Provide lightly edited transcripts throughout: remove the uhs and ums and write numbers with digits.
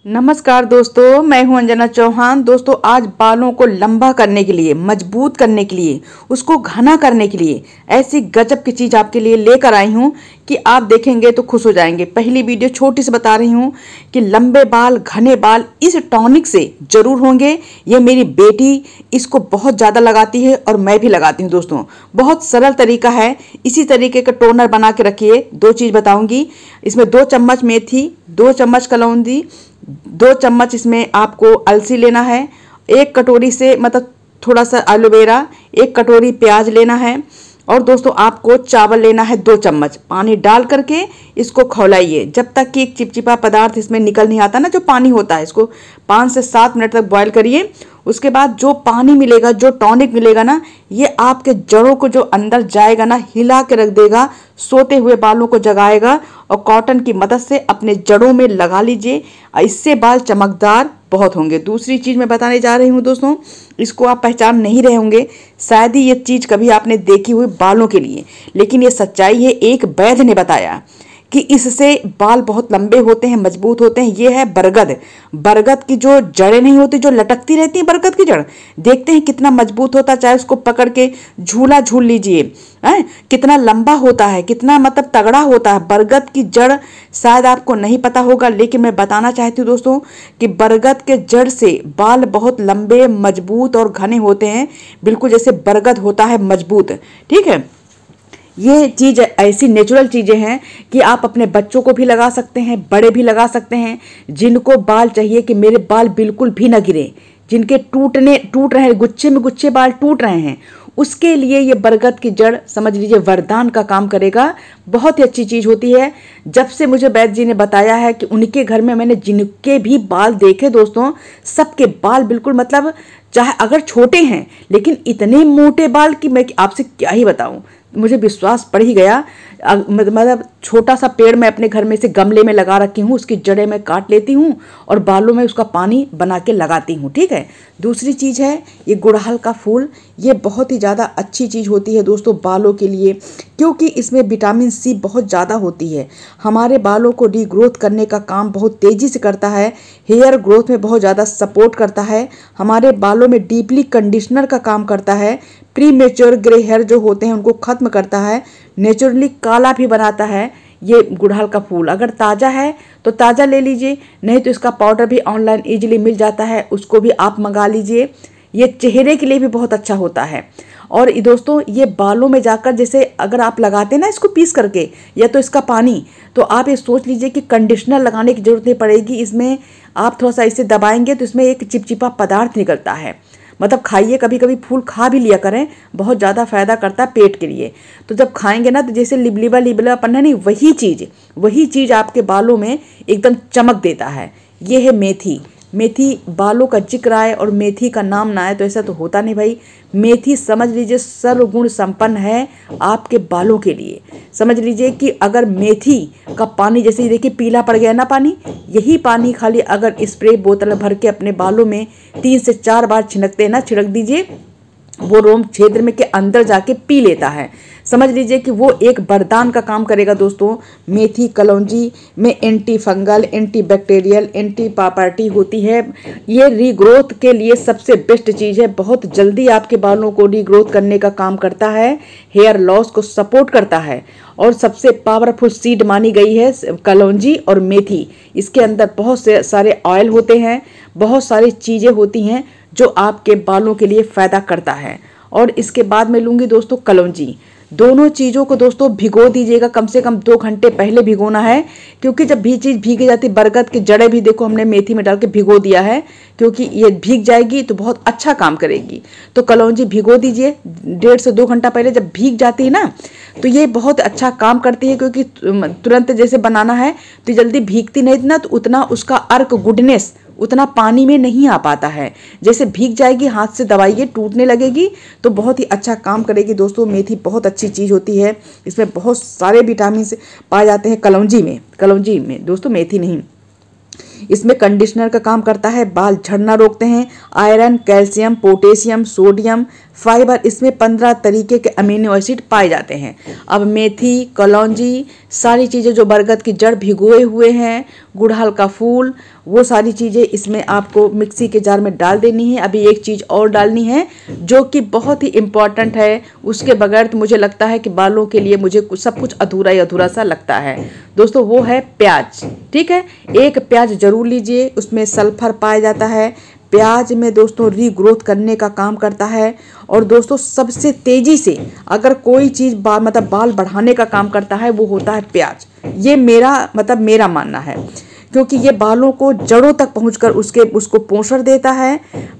नमस्कार दोस्तों, मैं हूं अंजना चौहान। दोस्तों, आज बालों को लंबा करने के लिए, मजबूत करने के लिए, उसको घना करने के लिए ऐसी गजब की चीज़ आपके लिए लेकर आई हूं कि आप देखेंगे तो खुश हो जाएंगे। पहली वीडियो छोटी सी बता रही हूं कि लंबे बाल, घने बाल इस टॉनिक से जरूर होंगे। ये मेरी बेटी इसको बहुत ज़्यादा लगाती है और मैं भी लगाती हूँ। दोस्तों, बहुत सरल तरीका है। इसी तरीके का टोनर बना के रखिए। 2 चीज़ बताऊँगी। इसमें 2 चम्मच मेथी, 2 चम्मच कलौंजी, 2 चम्मच इसमें आपको अलसी लेना है। 1 कटोरी से मतलब थोड़ा सा एलोवेरा, 1 कटोरी प्याज लेना है। और दोस्तों, आपको चावल लेना है 2 चम्मच। पानी डाल करके इसको खौलाइए जब तक कि एक चिपचिपा पदार्थ इसमें निकल नहीं आता ना, जो पानी होता है। इसको 5 से 7 मिनट तक बॉईल करिए। उसके बाद जो पानी मिलेगा, जो टॉनिक मिलेगा ना, ये आपके जड़ों को जो अंदर जाएगा ना, हिला के रख देगा, सोते हुए बालों को जगाएगा। और कॉटन की मदद से अपने जड़ों में लगा लीजिए। इससे बाल चमकदार बहुत होंगे। दूसरी चीज़ मैं बताने जा रही हूँ दोस्तों, इसको आप पहचान नहीं रहे होंगे, शायद ही ये चीज़ कभी आपने देखी हुई बालों के लिए, लेकिन ये सच्चाई है। एक वैद्य ने बताया कि इससे बाल बहुत लंबे होते हैं, मजबूत होते हैं। ये है बरगद। बरगद की जो जड़ें नहीं होती, जो लटकती रहती हैं, बरगद की जड़ देखते हैं कितना मजबूत होता है। चाहे उसको पकड़ के झूला झूल लीजिए, कितना लंबा होता है, कितना मतलब तगड़ा होता है। बरगद की जड़ शायद आपको नहीं पता होगा, लेकिन मैं बताना चाहती हूँ दोस्तों कि बरगद के जड़ से बाल बहुत लंबे, मजबूत और घने होते हैं, बिल्कुल जैसे बरगद होता है मजबूत। ठीक है, ये चीज़ ऐसी नेचुरल चीज़ें हैं कि आप अपने बच्चों को भी लगा सकते हैं, बड़े भी लगा सकते हैं। जिनको बाल चाहिए कि मेरे बाल बिल्कुल भी न गिरे, जिनके टूट रहे हैं, गुच्छे में गुच्छे बाल टूट रहे हैं, उसके लिए ये बरगद की जड़ समझ लीजिए वरदान का काम करेगा। बहुत ही अच्छी चीज़ होती है। जब से मुझे वैद्य जी ने बताया है कि उनके घर में मैंने जिनके भी बाल देखे दोस्तों, सबके बाल बिल्कुल मतलब चाहे अगर छोटे हैं, लेकिन इतने मोटे बाल कि मैं आपसे क्या ही बताऊं, मुझे विश्वास पड़ ही गया। मतलब छोटा सा पेड़ मैं अपने घर में से गमले में लगा रखी हूँ, उसकी जड़ें मैं काट लेती हूँ और बालों में उसका पानी बना के लगाती हूँ। ठीक है। दूसरी चीज़ है ये गुड़हल का फूल। ये बहुत ही ज़्यादा अच्छी चीज़ होती है दोस्तों बालों के लिए, क्योंकि इसमें विटामिन सी बहुत ज़्यादा होती है। हमारे बालों को रीग्रोथ करने का काम बहुत तेज़ी से करता है। हेयर ग्रोथ में बहुत ज़्यादा सपोर्ट करता है। हमारे बालों में डीपली कंडीशनर का काम करता है। प्री मेच्योर ग्रे हेयर जो होते हैं उनको खत्म करता है। नेचुरली काला भी बनाता है ये गुड़हल का फूल। अगर ताज़ा है तो ताज़ा ले लीजिए, नहीं तो इसका पाउडर भी ऑनलाइन इजीली मिल जाता है, उसको भी आप मंगा लीजिए। ये चेहरे के लिए भी बहुत अच्छा होता है। और दोस्तों, ये बालों में जाकर जैसे अगर आप लगाते हैं ना इसको पीस करके, या तो इसका पानी, तो आप ये सोच लीजिए कि कंडीशनर लगाने की जरूरत नहीं पड़ेगी। इसमें आप थोड़ा सा इसे दबाएंगे तो इसमें एक चिपचिपा पदार्थ निकलता है। मतलब खाइए, कभी कभी फूल खा भी लिया करें, बहुत ज़्यादा फायदा करता है पेट के लिए। तो जब खाएंगे ना तो जैसे लिबलिबा पन्ना नहीं, वही चीज़ आपके बालों में एकदम चमक देता है। ये है मेथी। मेथी बालों का जिक्र आए और मेथी का नाम ना आए तो ऐसा तो होता नहीं भाई। मेथी समझ लीजिए सर्वगुण संपन्न है आपके बालों के लिए। समझ लीजिए कि अगर मेथी का पानी, जैसे देखिए पीला पड़ गया ना पानी, यही पानी खाली अगर स्प्रे बोतल भर के अपने बालों में 3 से 4 बार छिड़कते हैं ना, छिड़क दीजिए, वो रोम क्षेत्र में के अंदर जाके पी लेता है। समझ लीजिए कि वो एक वरदान का काम करेगा दोस्तों। मेथी कलौंजी में anti fungal, anti bacterial, anti property होती है। ये रीग्रोथ के लिए सबसे बेस्ट चीज़ है। बहुत जल्दी आपके बालों को रीग्रोथ करने का काम करता है, हेयर लॉस को सपोर्ट करता है। और सबसे पावरफुल सीड मानी गई है कलौंजी और मेथी। इसके अंदर बहुत से सारे ऑयल होते हैं, बहुत सारी चीज़ें होती हैं जो आपके बालों के लिए फ़ायदा करता है। और इसके बाद मैं लूँगी दोस्तों कलौंजी। दोनों चीज़ों को दोस्तों भिगो दीजिएगा, कम से कम 2 घंटे पहले भिगोना है, क्योंकि जब भी चीज़ भीगी जाती है, बरगद की जड़ें भी देखो हमने मेथी में डाल के भिगो दिया है, क्योंकि ये भीग जाएगी तो बहुत अच्छा काम करेगी। तो कलौंजी भिगो दीजिए 1.5 से 2 घंटा पहले। जब भीग जाती है ना तो ये बहुत अच्छा काम करती है, क्योंकि तुरंत जैसे बनाना है तो जल्दी भीगती नहीं ना, तो उतना उसका अर्क गुडनेस उतना पानी में नहीं आ पाता है। जैसे भीग जाएगी, हाथ से दबाइए, टूटने लगेगी तो बहुत ही अच्छा काम करेगी। दोस्तों, मेथी बहुत अच्छी चीज़ होती है। इसमें बहुत सारे विटामिन पाए जाते हैं कलौंजी में दोस्तों, मेथी नहीं। इसमें कंडीशनर का काम करता है, बाल झड़ना रोकते हैं। Iron, calcium, potassium, sodium, fibre, इसमें 15 तरीके के अमीनो एसिड पाए जाते हैं। अब मेथी, कलौंजी, सारी चीज़ें जो बरगद की जड़ भिगोए हुए हैं, गुड़हल का फूल, वो सारी चीज़ें इसमें आपको मिक्सी के जार में डाल देनी है। अभी एक चीज़ और डालनी है जो कि बहुत ही इम्पॉर्टेंट है, उसके बगैर तो मुझे लगता है कि बालों के लिए मुझे सब कुछ अधूरा ही अधूरा सा लगता है दोस्तों, वो है प्याज। ठीक है, एक प्याज जरूर लीजिए, उसमें सल्फर पाया जाता है। प्याज में दोस्तों रीग्रोथ करने का काम करता है। और दोस्तों सबसे तेज़ी से अगर कोई चीज़ बाल बढ़ाने का काम करता है वो होता है प्याज। ये मेरा मानना है, क्योंकि ये बालों को जड़ों तक पहुंचकर उसको पोषण देता है।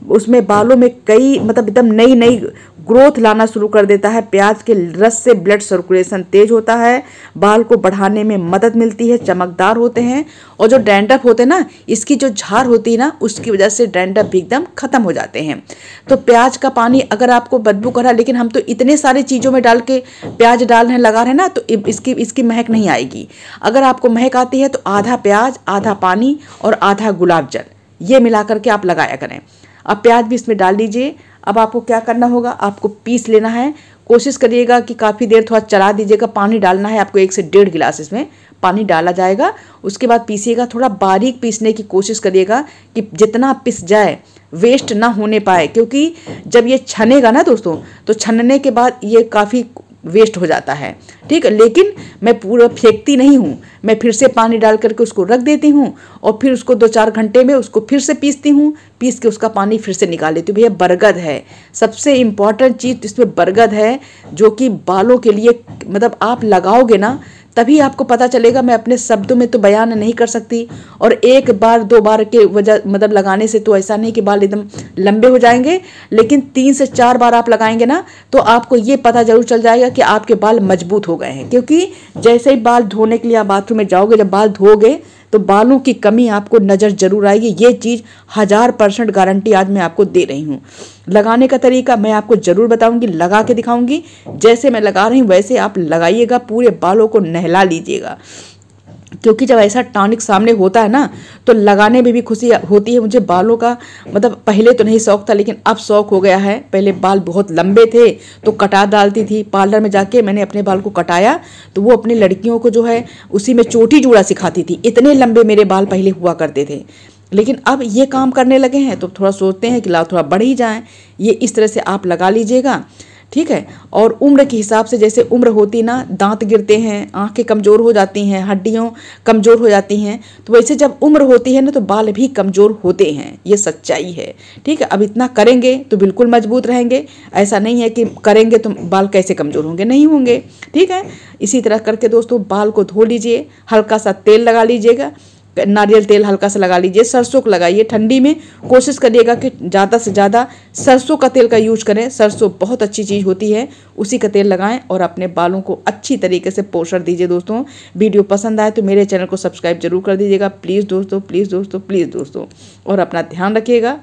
उसमें बालों में कई एकदम नई ग्रोथ लाना शुरू कर देता है। प्याज के रस से ब्लड सर्कुलेशन तेज होता है, बाल को बढ़ाने में मदद मिलती है, चमकदार होते हैं। और जो डैंड्रफ होते हैं ना, इसकी जो झार होती है ना, उसकी वजह से डैंड्रफ भी एकदम खत्म हो जाते हैं। तो प्याज का पानी अगर आपको बदबू कर रहा है, लेकिन हम तो इतने सारे चीज़ों में डाल के प्याज डाल रहे हैं, लगा रहे हैं ना, तो इसकी महक नहीं आएगी। अगर आपको महक आती है तो आधा प्याज, आधा पानी और आधा गुलाब जल, ये मिला करके आप लगाया करें। अब प्याज भी इसमें डाल दीजिए। अब आपको क्या करना होगा, आपको पीस लेना है। कोशिश करिएगा कि काफ़ी देर थोड़ा चला दीजिएगा। पानी डालना है आपको 1 से 1.5 गिलास इसमें पानी डाला जाएगा। उसके बाद पीसिएगा, थोड़ा बारीक पीसने की कोशिश करिएगा कि जितना पिस जाए वेस्ट ना होने पाए, क्योंकि जब ये छनेगा ना दोस्तों, तो छनने के बाद ये काफ़ी वेस्ट हो जाता है। ठीक है, लेकिन मैं पूरा फेंकती नहीं हूँ, मैं फिर से पानी डाल करके उसको रख देती हूँ और फिर उसको 2-4 घंटे में उसको फिर से पीसती हूँ, पीस के उसका पानी फिर से निकाल लेती हूँ। भैया बरगद है, सबसे इम्पॉर्टेंट चीज़ इसमें बरगद है, जो कि बालों के लिए आप लगाओगे ना तभी आपको पता चलेगा। मैं अपने शब्दों में तो बयान नहीं कर सकती। और 1 बार 2 बार के वजह लगाने से तो ऐसा नहीं कि बाल एकदम लंबे हो जाएंगे, लेकिन 3 से 4 बार आप लगाएंगे ना तो आपको ये पता जरूर चल जाएगा कि आपके बाल मजबूत हो गए हैं। क्योंकि जैसे ही बाल धोने के लिए आप बाथरूम में जाओगे, जब बाल धोगे तो बालों की कमी आपको नज़र जरूर आएगी। ये चीज़ 1000% गारंटी आज मैं आपको दे रही हूँ। लगाने का तरीका मैं आपको ज़रूर बताऊंगी, लगा के दिखाऊंगी। जैसे मैं लगा रही हूँ वैसे आप लगाइएगा, पूरे बालों को नहला लीजिएगा। क्योंकि जब ऐसा टॉनिक सामने होता है ना, तो लगाने में भी खुशी होती है। मुझे बालों का पहले तो नहीं शौक था, लेकिन अब शौक हो गया है। पहले बाल बहुत लंबे थे तो कटा डालती थी, पार्लर में जाके मैंने अपने बाल को कटाया, तो वो अपनी लड़कियों को जो है उसी में चोटी जूड़ा सिखाती थी। इतने लंबे मेरे बाल पहले हुआ करते थे, लेकिन अब ये काम करने लगे हैं तो थोड़ा सोचते हैं कि लाओ थोड़ा बढ़ ही जाए। ये इस तरह से आप लगा लीजिएगा। ठीक है, और उम्र के हिसाब से, जैसे उम्र होती ना, दांत गिरते हैं, आंखें कमज़ोर हो जाती हैं, हड्डियाँ कमज़ोर हो जाती हैं, तो वैसे जब उम्र होती है ना तो बाल भी कमज़ोर होते हैं। ये सच्चाई है। ठीक है, अब इतना करेंगे तो बिल्कुल मजबूत रहेंगे। ऐसा नहीं है कि करेंगे तो बाल कैसे कमज़ोर होंगे, नहीं होंगे। ठीक है, इसी तरह करके दोस्तों बाल को धो लीजिए, हल्का सा तेल लगा लीजिएगा, नारियल तेल हल्का सा लगा लीजिए, सरसों को लगाइए। ठंडी में कोशिश करिएगा कि ज़्यादा से ज़्यादा सरसों का तेल का यूज करें। सरसों बहुत अच्छी चीज़ होती है, उसी का तेल लगाएं और अपने बालों को अच्छी तरीके से पोषण दीजिए। दोस्तों वीडियो पसंद आए तो मेरे चैनल को सब्सक्राइब जरूर कर दीजिएगा, प्लीज़ दोस्तों, प्लीज़ दोस्तों, प्लीज़ दोस्तों। और अपना ध्यान रखिएगा।